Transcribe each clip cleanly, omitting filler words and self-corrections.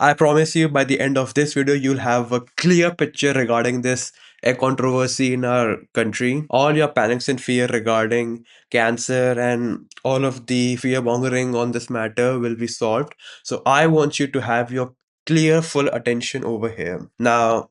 I promise you by the end of this video, you'll have a clear picture regarding this a controversy in our country. All your panics and fear regarding cancer and all of the fear mongering on this matter will be solved. So I want you to have your clear full attention over here. Now,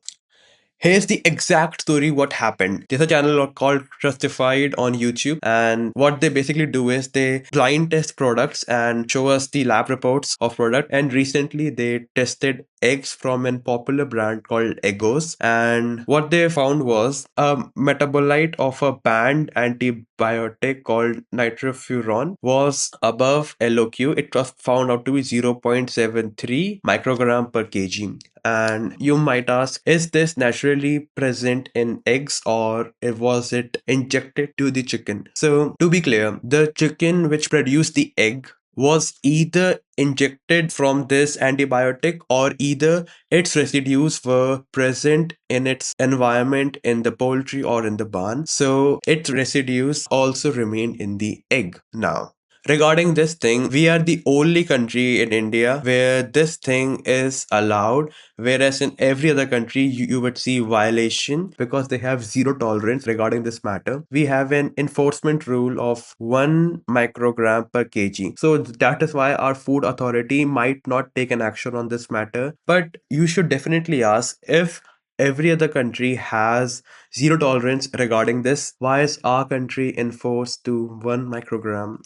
here's the exact story what happened. There's a channel called Justified on YouTube, and what they basically do is they blind test products and show us the lab reports of product. And recently they tested eggs from a popular brand called Eggos, and what they found was a metabolite of a banned antibiotic called Nitrofuran was above LOQ. It was found out to be 0.73 microgram per kg. And you might ask, is this naturally present in eggs or was it injected to the chicken? So, to be clear, the chicken which produced the egg was either injected from this antibiotic or either its residues were present in its environment in the poultry or in the barn. So, its residues also remain in the egg. Now, regarding this thing, we are the only country in India where this thing is allowed, whereas in every other country you would see violation because they have zero tolerance regarding this matter. We have an enforcement rule of 1 microgram per kg. So that is why our food authority might not take an action on this matter. But you should definitely ask, if every other country has zero tolerance regarding this, why is our country enforced to 1 microgram?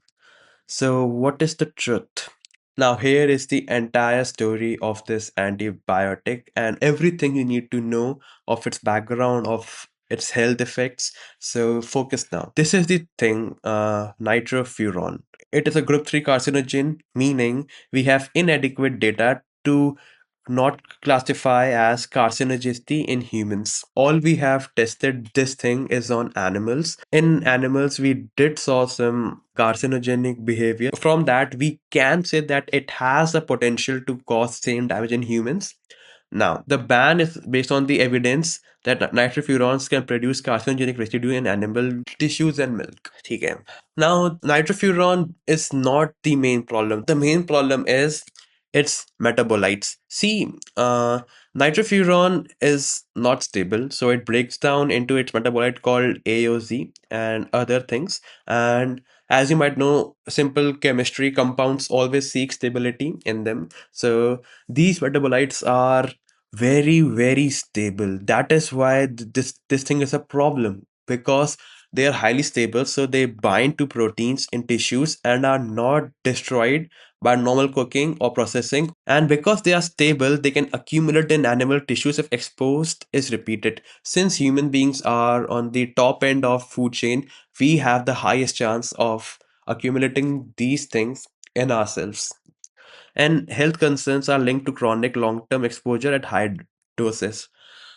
So, what is the truth? Now, here is the entire story of this antibiotic and everything you need to know of its background, of its health effects. So, focus now. This is the thing, nitrofuran. It is a group 3 carcinogen, meaning we have inadequate data to not classify as carcinogenicity in humans. All we have tested this thing is on animals. In animals, we did saw some carcinogenic behavior. From that, we can say that it has the potential to cause same damage in humans. Now, the ban is based on the evidence that nitrofurans can produce carcinogenic residue in animal tissues and milk. Okay. Now, nitrofuran is not the main problem. The main problem is its metabolites. See, nitrofuran is not stable, so it breaks down into its metabolite called AOZ and other things. And as you might know, simple chemistry compounds always seek stability in them. So these metabolites are very stable. That is why this thing is a problem, because they are highly stable, so they bind to proteins in tissues and are not destroyed by normal cooking or processing. And because they are stable, they can accumulate in animal tissues if exposed is repeated. Since human beings are on the top end of food chain, we have the highest chance of accumulating these things in ourselves. And health concerns are linked to chronic long-term exposure at high doses.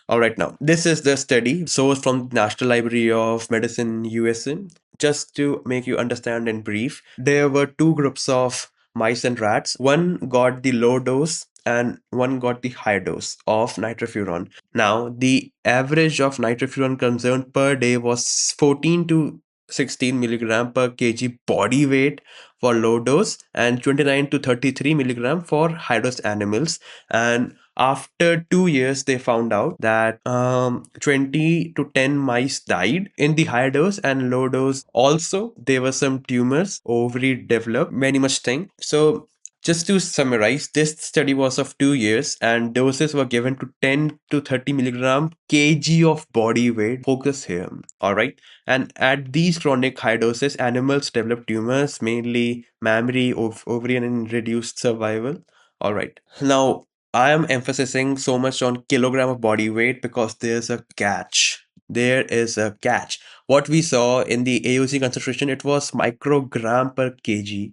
All right, now this is the study sourced from National Library of Medicine, USA. Just to make you understand in brief, there were two groups of mice and rats. One got the low dose and one got the high dose of nitrofuran. Now, the average of nitrofuran consumed per day was 14 to 16 milligram per kg body weight for low dose and 29 to 33 milligram for high dose animals. And after 2 years, they found out that 20 to 10 mice died in the high dose and low dose. Also, there were some tumors, ovary developed, many much thing. So, just to summarize, this study was of 2 years and doses were given to 10 to 30 milligram kg of body weight. Focus here. All right. And at these chronic high doses, animals develop tumors, mainly mammary, ovarian, and reduced survival. All right. Now, I am emphasizing so much on kilogram of body weight because there's a catch. There is a catch. What we saw in the AUC concentration, it was microgram per kg.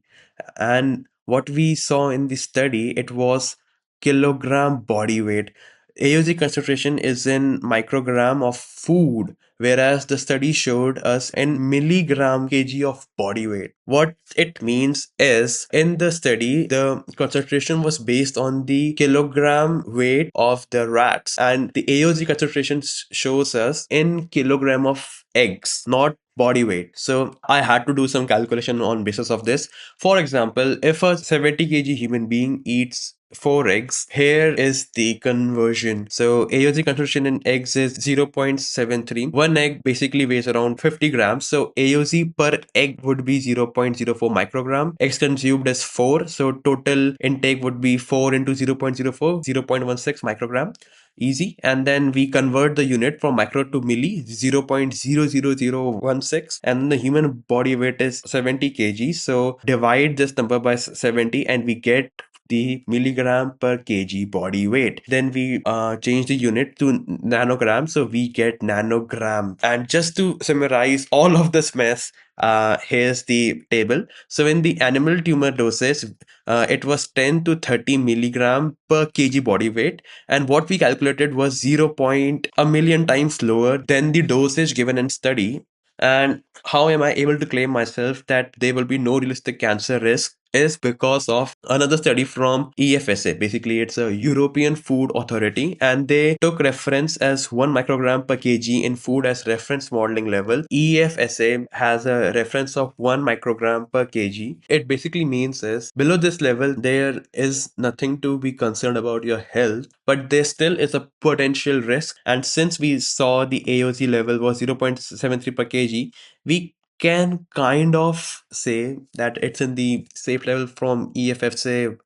And what we saw in the study, it was kilogram body weight. AUC concentration is in microgram of food, whereas the study showed us in milligram kg of body weight. What it means is, in the study, the concentration was based on the kilogram weight of the rats, and the AOC concentration shows us in kilogram of eggs, not body weight. So I had to do some calculation on basis of this. For example, if a 70 kg human being eats 4 eggs. Here is the conversion. So AOC conversion in eggs is 0.73. One egg basically weighs around 50 grams. So AOC per egg would be 0.04 microgram. Eggs consumed is 4. So total intake would be 4 into 0.04, 0.16 microgram. Easy. And then we convert the unit from micro to milli, 0.00016. And the human body weight is 70 kg. So divide this number by 70 and we get the milligram per kg body weight. Then we change the unit to nanogram, so we get nanogram. And just to summarize all of this mess, here's the table. So in the animal tumor doses, it was 10 to 30 milligram per kg body weight, and what we calculated was 0. A million times lower than the dosage given in study. And how am I able to claim myself that there will be no realistic cancer risk is because of another study from EFSA. Basically, it's a European Food Authority, and they took reference as 1 microgram per kg in food as reference modeling level. EFSA has a reference of 1 microgram per kg. It basically means is below this level, there is nothing to be concerned about your health, but there still is a potential risk. And since we saw the AOC level was 0.73 per kg, we can kind of say that it's in the safe level from EFFA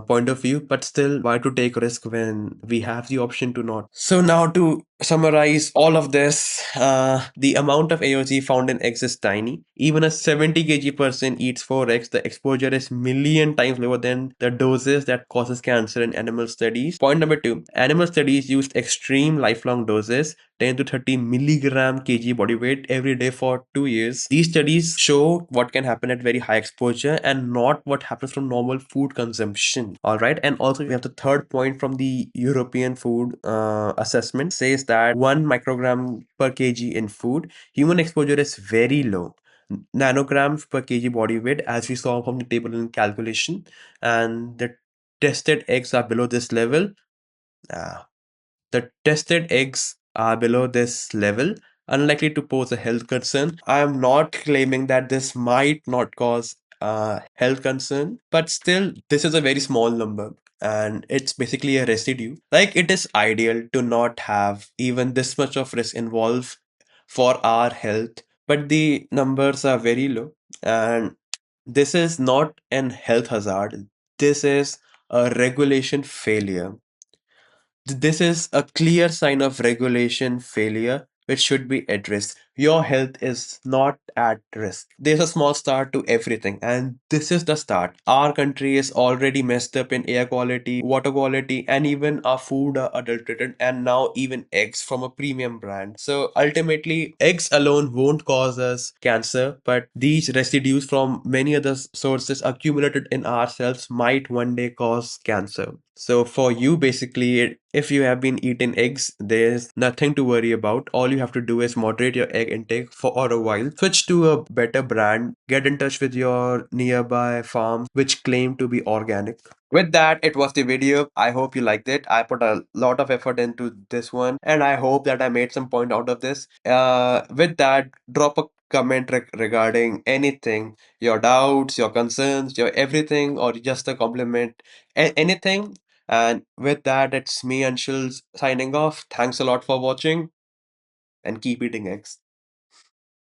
point of view, but still, why to take risk when we have the option to not? So now to summarize all of this, the amount of AOG found in eggs is tiny. Even a 70 kg person eats 4 eggs, the exposure is million times lower than the doses that causes cancer in animal studies. Point number 2, animal studies used extreme lifelong doses, 10 to 30 milligram kg body weight every day for 2 years. These studies show what can happen at very high exposure and not what happens from normal food consumption. All right. And also, we have the third point from the European food assessment says that 1 microgram per kg in food, human exposure is very low. Nanograms per kg body weight, as we saw from the table in calculation, and the tested eggs are below this level. Uh, the tested eggs are below this level, unlikely to pose a health concern. I am not claiming that this might not cause a health concern, but still, this is a very small number and it's basically a residue. Like, it is ideal to not have even this much of risk involved for our health, but the numbers are very low, and this is not an health hazard. This is a regulation failure. This is a clear sign of regulation failure which should be addressed. Your health is not at risk. There's a small start to everything, and this is the start. Our country is already messed up in air quality, water quality, and even our food are adulterated, and now even eggs from a premium brand. So ultimately, eggs alone won't cause us cancer, but these residues from many other sources accumulated in ourselves might one day cause cancer. So for you, basically, if you have been eating eggs, there's nothing to worry about. All you have to do is moderate your egg intake for a while. Switch to a better brand. Get in touch with your nearby farms which claim to be organic. With that, it was the video. I hope you liked it. I put a lot of effort into this one, and I hope that I made some point out of this. With that, drop a comment regarding anything, your doubts, your concerns, your everything, or just a compliment, anything. And with that, it's me, Anshul, signing off. Thanks a lot for watching and keep eating eggs.